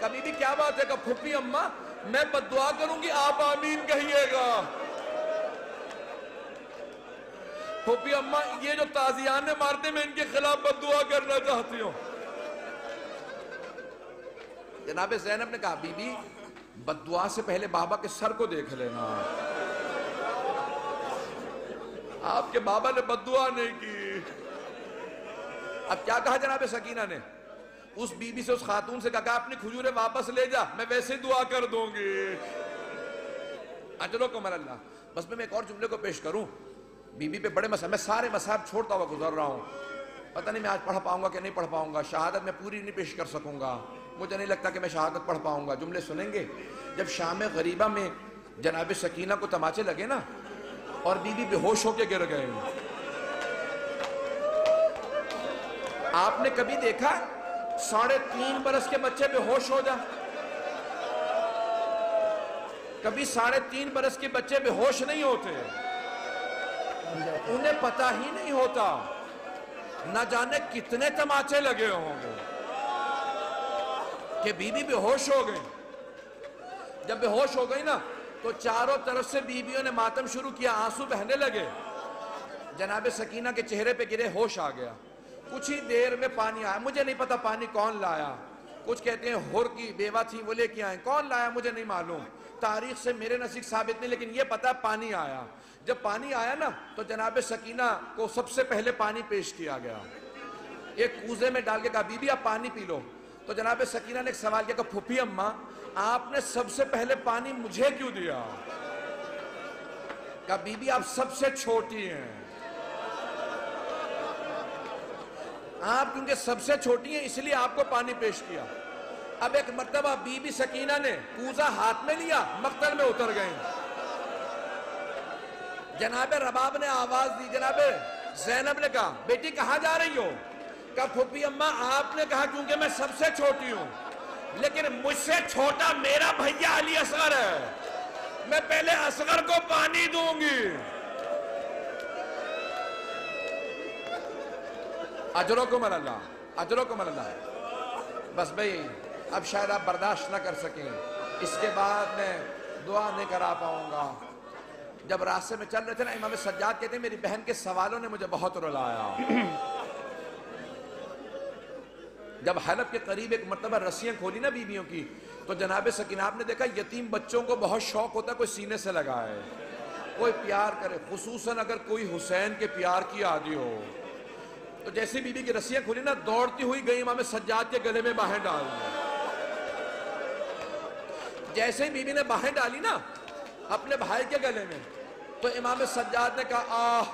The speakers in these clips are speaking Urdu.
کبھی بھی کیا بات ہے کہ پھوپھی اماں میں بد دعا کروں گی آپ آمین کہیے گا. پھوپھی اماں یہ جو تازیانے مارتے میں ان کے خلاف بد دعا کرنا چاہتی ہوں. جناب زینب نے کہا بی بی بد دعا سے پہلے بابا کے سر کو دیکھ لینا. آپ کے بابا نے بد دعا نہیں کی. اب کیا کہا جناب سکینہ نے؟ اس بی بی سے اس خاتون سے کہا اپنی کھجوریں واپس لے جا میں ویسے دعا کر دوں گی. اجرکم اللہ. بس میں ایک اور جملے کو پیش کروں. بی بی پہ بڑے مسائل، میں سارے مسائل چھوڑتا ہوا گزر رہا ہوں. پتہ نہیں میں آج پڑھ پاؤں گا کہ نہیں پڑھ پاؤں گا. شہادت میں پوری نہیں پیش کر سکوں گا. مجھے نہیں لگتا کہ میں شہادت پڑھ پاؤں گا. جملے سنیں گے. جب شام غریبہ میں جناب سکینہ کو تماچے لگے نا اور بی بی بے ہوش ہو کے گر گئے. آپ نے کبھی دیکھا 3.5 برس کے بچے بے ہوش ہو جا؟ کبھی 3.5 برس کے بچے بے ہوش نہیں ہوتے. انہیں پتہ ہی نہیں ہوتا نہ جانے کتنے تماچے لگے ہوں گے کہ بی بی بے ہوش ہو گئی. جب بے ہوش ہو گئی نا تو چاروں طرف سے بیویوں نے ماتم شروع کیا، آنسو بہنے لگے. جناب سکینہ کے چہرے پہ گرے، ہوش آ گیا. کچھ ہی دیر میں پانی آیا. مجھے نہیں پتا پانی کون لایا. کچھ کہتے ہیں ہور کی بیوہ تھی وہ لے کے آئیں. کون لایا مجھے نہیں معلوم، تاریخ سے میرے نزدیک ثابت نہیں، لیکن یہ پتا پانی آیا. جب پانی آیا نا تو جناب سکینہ کو سب سے پہلے پانی پیش کیا گیا. ایک کوزے میں ڈال کے کہا بی بی آپ پانی پی لو. تو جناب سکینہ نے ایک سوال کیا کہ پھوپھی اماں آپ نے سب سے پہلے پانی مجھے کیوں دیا؟ کہا بی بی آپ سب سے چھوٹی ہیں. آپ کیونکہ سب سے چھوٹی ہیں اس لیے آپ کو پانی پیش کیا. اب ایک مرتبہ بی بی سکینہ نے کوزہ ہاتھ میں لیا، مقتل میں اتر گئیں. جناب رباب نے آواز دی. جناب زینب نے کہا بیٹی کہاں جا رہی ہو؟ کہا پھوپھی اماں آپ نے کہا کیونکہ میں سب سے چھوٹی ہوں، لیکن مجھ سے چھوٹا میرا بھیا علی اصغر ہے، میں پہلے اصغر کو پانی دوں گی. اجرکم اللہ، اجرکم اللہ. بس بھئی اب شاید آپ برداشت نہ کر سکیں، اس کے بعد میں دعا نہیں کرا پاؤں گا. جب راستے میں چل رہے تھے نا امام سجاد کہتے ہیں میری بہن کے سوالوں نے مجھے بہت رلایا. جب حلب کے قریب ایک مرتبہ رسیاں کھولی نا بیویوں کی تو جناب سکینہ آپ نے دیکھا یتیم بچوں کو بہت شوق ہوتا ہے کوئی سینے سے لگائے، کوئی پیار کرے، خصوصاً اگر کوئی حسین کے پیار کی عادی ہو. تو جیسے بی بی کی رسیاں کھولی نا دوڑتی ہوئی گئی امام سجاد کے گلے میں باہیں ڈال دی. جیسے ہی بی بی نے باہیں ڈالی نا اپنے بھائی کے گلے میں تو امام سجاد نے کہا آہ.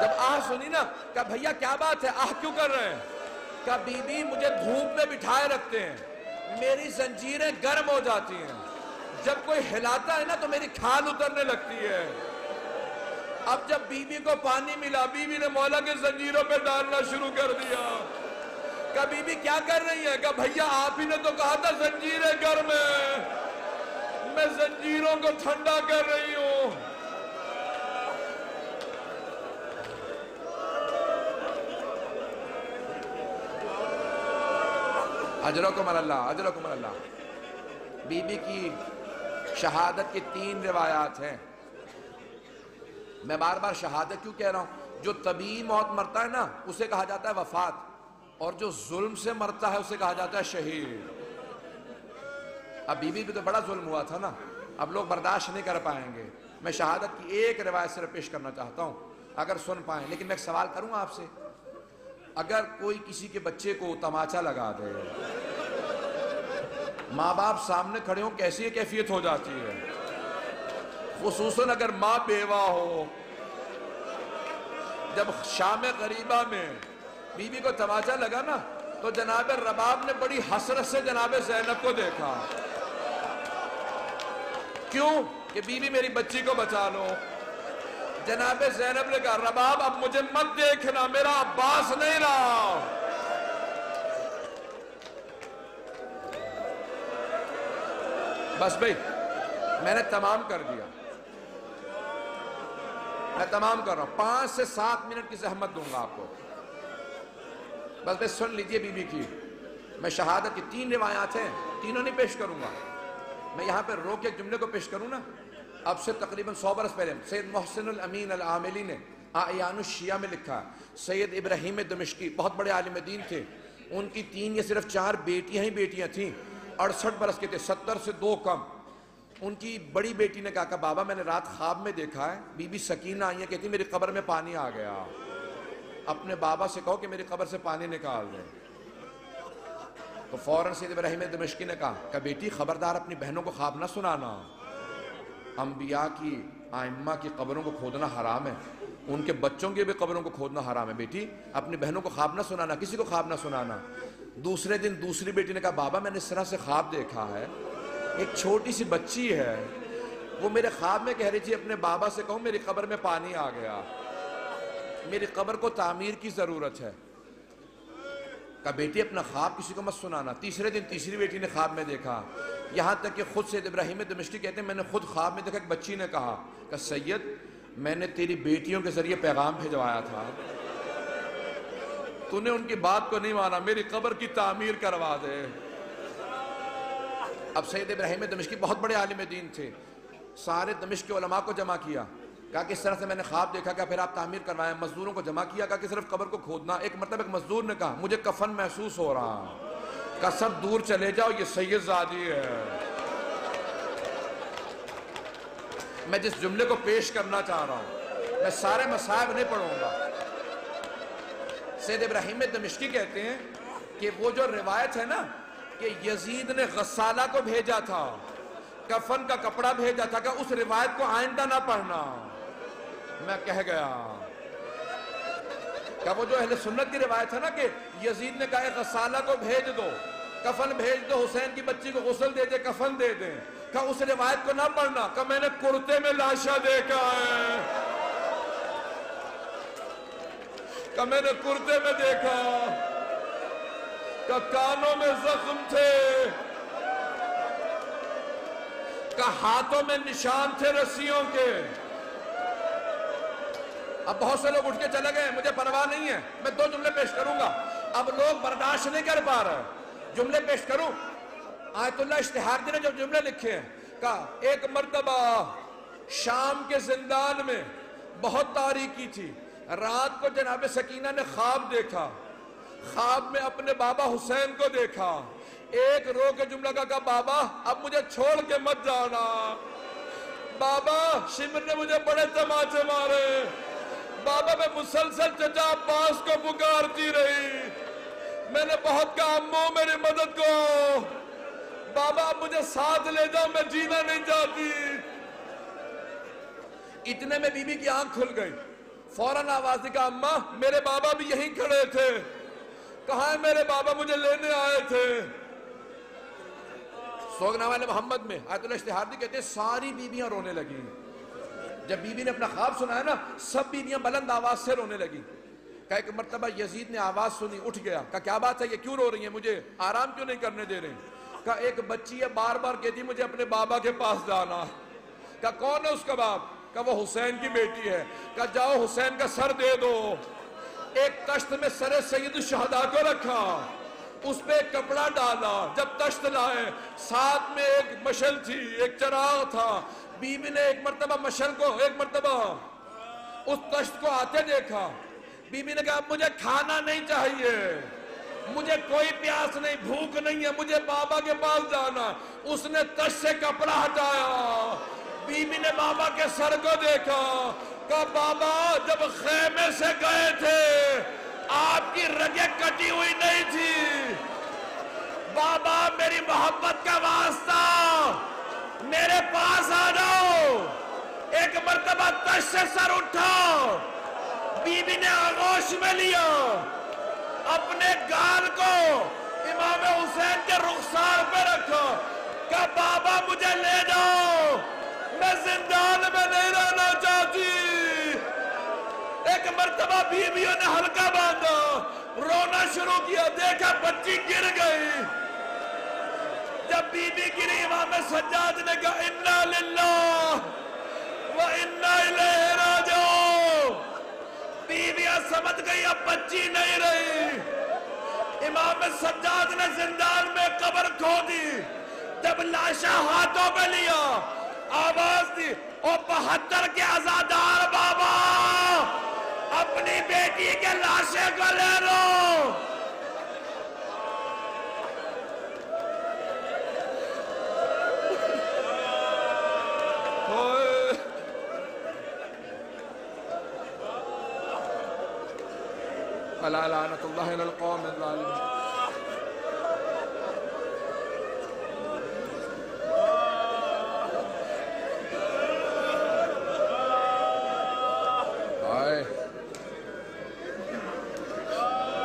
جب آہ سنی نا کہا بھیا کیا بات ہے، آہ کیوں کر رہے ہیں؟ کہا بی بی مجھے دھوپ میں بٹھائے رکھتے ہیں، میری زنجیریں گرم ہو جاتی ہیں، جب کوئی ہلاتا ہے نا تو میری کھال اترنے لگتی ہے. اب جب بی بی کو پانی ملا بی بی نے مولا کے زنجیروں پہ ڈالنا شروع کر دیا. کہا بی بی کیا کر رہی ہے؟ کہا بھیا آپ ہی نے تو کہا تھا زنجیریں گرم ہیں، میں زنجیروں کو ٹھنڈا کر رہی ہوں. اجرکم اللہ، اجرکم اللہ. بی بی کی شہادت کی 3 روایات ہیں. میں بار بار شہادت کیوں کہہ رہا ہوں؟ جو طبیعی موت مرتا ہے نا اسے کہا جاتا ہے وفات، اور جو ظلم سے مرتا ہے اسے کہا جاتا ہے شہید. اب بی بی بھی تو بڑا ظلم ہوا تھا نا، اب لوگ برداشت نہیں کر پائیں گے. میں شہادت کی ایک روایت صرف پیش کرنا چاہتا ہوں اگر سن پائیں. لیکن میں ایک سوال کروں آپ سے، اگر کوئی کسی کے بچے کو تماچا لگا دے، ماں باپ سامنے کھڑے ہوں کیسی کیفیت ہو جاتی ہے؟ خصوصاً اگر ماں بیوہ ہو. جب شام غریبہ میں بی بی کو تماچا لگا نا تو جناب رباب نے بڑی حسرت سے جناب زینب کو دیکھا. کیوں؟ کہ بی بی میری بچی کو بچا لو. جناب زینب نے کہا رباب اب مجھے مت دیکھنا، میرا عباس نہیں رہا. بس بھئی میں نے تمام کر دیا، میں تمام کر رہا ہوں. 5 سے 7 منٹ کی زحمت دوں گا آپ کو. بس بھئی سن لیجئے بی بی کی. میں شہادت کی 3 روایات ہیں، تینوں نہیں پیش کروں گا، میں یہاں پہ روک کے ایک جملے کو پیش کروں نا. اب سے تقریباً 100 برس پہلے سید محسن الامین العاملی نے اعیان الشیعہ میں لکھا، سید ابراہیم دمشقی بہت بڑے عالم دین تھے، ان کی 3 یا صرف 4 بیٹیاں ہی بیٹیاں تھیں، 68 برس کے تھے، 70 سے 2 کم. ان کی بڑی بیٹی نے کہا کہ بابا میں نے رات خواب میں دیکھا ہے بی بی سکینہ آئی ہے، کہتی میری قبر میں پانی آ گیا، اپنے بابا سے کہو کہ میری قبر سے پانی نکال دیں. تو فوراً سید ابراہیم دمشقی نے کہا کہ بیٹی خبردار اپنی بہنوں کو خواب نہ سنانا، انبیاء کی ائمہ کی قبروں کو کھودنا حرام ہے، ان کے بچوں کی بھی قبروں کو کھودنا حرام ہے، بیٹی اپنی بہنوں کو خواب نہ سنانا، کسی کو خواب نہ سنانا. دوسرے دن دوسری بیٹی نے کہا بابا میں نے اس طرح سے خواب دیکھا ہے، ایک چھوٹی سی بچی ہے، وہ میرے خواب میں کہہ رہی تھی اپنے بابا سے کہوں میری قبر میں پانی آ گیا، میری قبر کو تعمیر کی ضرورت ہے. کہا بیٹی اپنا خواب کسی کو مت سنانا. تیسرے دن تیسری بیٹی نے خواب میں دیکھا، یہاں تک کہ خود سید ابراہیم دمشقی کہتے ہیں میں نے خود خواب میں دیکھا، ایک بچی نے کہا کہ سید میں نے تیری بیٹیوں کے ذریعے پیغام بھیجوایا تھا، تو نے ان کی بات کو نہیں مانا، میری قبر کی تعمیر کروا دے. اب سید ابراہیم دمشقی بہت بڑے عالم دین تھے، سارے دمشق کے علماء کو جمع کیا، کہا کہ اس طرح سے میں نے خواب دیکھا، کہ پھر آپ تعمیر کروائیں. مزدوروں کو جمع کیا، کہا کہ صرف قبر کو کھودنا. ایک مرتبہ ایک مزدور نے کہا مجھے کفن محسوس ہو رہا، کہا سب دور چلے جاؤ یہ سید زادی ہے. میں جس جملے کو پیش کرنا چاہ رہا ہوں، میں سارے مصائب نہیں پڑھوں گا. سید ابراہیم دمشقی کہتے ہیں کہ وہ جو روایت ہے نا کہ یزید نے غسالہ کو بھیجا تھا، کفن کا کپڑا بھیجا تھا، کہ اس روایت کو آئندہ نہ پڑھنا. میں کہہ گیا کہ وہ جو اہل سنت کی روایت ہے نا کہ یزید نے کہا غسالہ کو بھیج دو، کفن بھیج دو، حسین کی بچی کو غسل دے دے، کفن دے دیں، کہ اس روایت کو نہ پڑھنا، کہ میں نے کرتے میں لاشا دیکھا ہے، کہ میں نے کرتے میں دیکھا، کہ کانوں میں زخم تھے، کہ ہاتھوں میں نشان تھے رسیوں کے. اب بہت سے لوگ اٹھ کے چلے گئے، مجھے پرواہ نہیں ہے، میں 2 جملے پیش کروں گا. اب لوگ برداشت نہیں کر پا رہے، جملے پیش کروں. آیت اللہ اشتہاردی نے جو جملے لکھے ہیں، کہا ایک مرتبہ شام کے زندان میں بہت تاریکی تھی، رات کو جناب سکینہ نے خواب دیکھا، خواب میں اپنے بابا حسین کو دیکھا. ایک رو کے جملہ کہا بابا اب مجھے چھوڑ کے مت جانا، بابا شمر نے مجھے بڑے تماچے مارے، بابا میں مسلسل چچا عباس کو پکارتی رہی، میں نے بہت کہا امو میری مدد کو، بابا اب مجھے ساتھ لے جاؤ میں جینا نہیں چاہتی. اتنے میں بی بی کی آنکھ کھل گئی، فوراً آواز دی، کہا اماں میرے بابا بھی یہیں کھڑے تھے. کہاں ہے میرے بابا؟ مجھے لینے آئے تھے. سوگنامہ محمد میں آیت اللہ اشتہاردی کہتے ہیں ساری بیویاں رونے لگی. جب بی بی نے اپنا خواب سنا ہے نا، سب بیویاں بلند آواز سے رونے لگی. کہا ایک مرتبہ یزید نے آواز سنی، اٹھ گیا، کہا کیا بات ہے، یہ کیوں رو رہی ہیں، مجھے آرام کیوں نہیں کرنے دے رہے ہیں؟ کہا ایک بچی ہے بار بار کہتی مجھے اپنے بابا کے پاس جانا. کہا کون ہے اس کا باپ؟ کہا وہ حسین کی بیٹی ہے. کہا جاؤ حسین کا سر دے دو. ایک تشت میں سر سید الشہداء کو رکھا، اس پہ ایک کپڑا ڈالا. جب تشت لائے ساتھ میں ایک مشل تھی، ایک چراغ تھا. بی بی نے ایک مرتبہ مشل کو، ایک مرتبہ اس تشت کو آتے دیکھا. بی بی نے کہا مجھے کھانا نہیں چاہیے، مجھے کوئی پیاس نہیں، بھوک نہیں ہے، مجھے بابا کے پاس جانا. اس نے تشت سے کپڑا ہٹایا، بی بی نے بابا کے سر کو دیکھا، کہا بابا جب خیمے سے گئے تھے آپ کی رگیں کٹی ہوئی نہیں تھی، بابا میری محبت کا واسطہ میرے پاس آ جاؤ. ایک مرتبہ تشت سے سر اٹھا، بی بی نے آغوش میں لیا، اپنے گال کو امام حسین کے رخسار پہ رکھا، کہا بابا مجھے لے جاؤ، میں زندان میں نہیں رہنا چاہتی. ایک مرتبہ بیویوں نے ہلکا باندھا، رونا شروع کیا، دیکھا بچی گر گئی. جب بی بی گری امام سجاد نے کہا انا للہ و انا الیہ راجعون. بیویاں سمجھ گئی اب بچی نہیں رہی. امام سجاد نے زندان میں قبر کھو دی، جب لاشا ہاتھوں پہ لیا آواز دی، او 72 کے عزادار بابا اپنی بیٹی کے لاشے کو لے لو۔ الا لعنت اللہ علی القوم الظالمین۔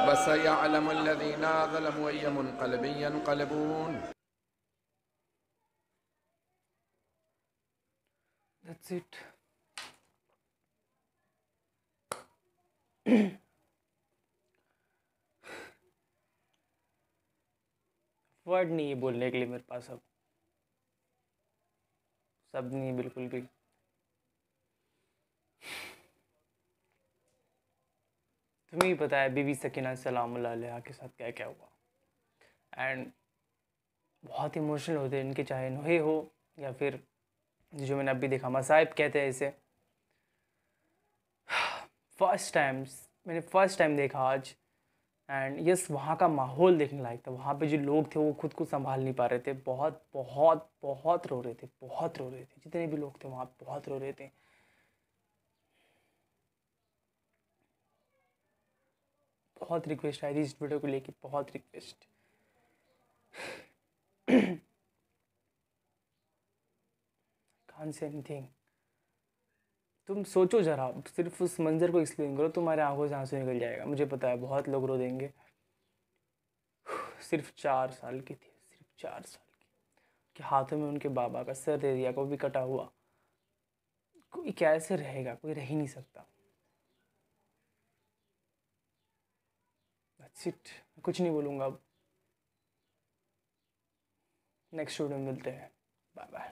وَسَيَعْلَمُ الَّذِينَ ظَلَمُوا أَيَّ مُنْقَلَبٍ يَنْقَلِبُونَ۔ That's it. ورڈ نہیں ہے بولنے کے لیے میرے پاس اب، سب نہیں بالکل بھی۔ تمہیں ہی پتہ ہے بی بی سکینہ سلام اللہ علیہا کے ساتھ کیا کیا ہوا، اینڈ بہت ایموشنل ہوتے ہیں ان کے، چاہے نوحے ہو یا پھر جو میں نے ابھی دیکھا مصائب کہتے ہیں اسے۔ میں نے فرسٹ ٹائم دیکھا آج، اینڈ یس وہاں کا ماحول دیکھنے لائق تھا۔ وہاں پہ جو لوگ تھے وہ خود کو سنبھال نہیں پا رہے تھے، بہت بہت بہت رو رہے تھے، بہت رو رہے تھے، جتنے بھی لوگ تھے وہاں بہت رو رہے تھے۔ بہت ریکویسٹ آئی تھی اس ویڈیو کو لے کے، بہت request. Can't say any thing. تم سوچو ذرا، صرف اس منظر کو ایکسپلین کرو، تمہارے آنکھوں سے آنسو نکل جائے گا، مجھے پتا ہے بہت لوگ رو دیں گے۔ صرف 4 سال کی تھی، صرف 4 سال کی، کہ ہاتھوں میں ان کے بابا کا سر دے دیا، کو بھی کٹا ہوا۔ کوئی کیسے رہے گا، کوئی رہ ہی نہیں سکتا۔ That's it. کچھ نہیں بولوں گا اب، نیکسٹ ویڈیو میں ملتے ہیں، بائے بائے۔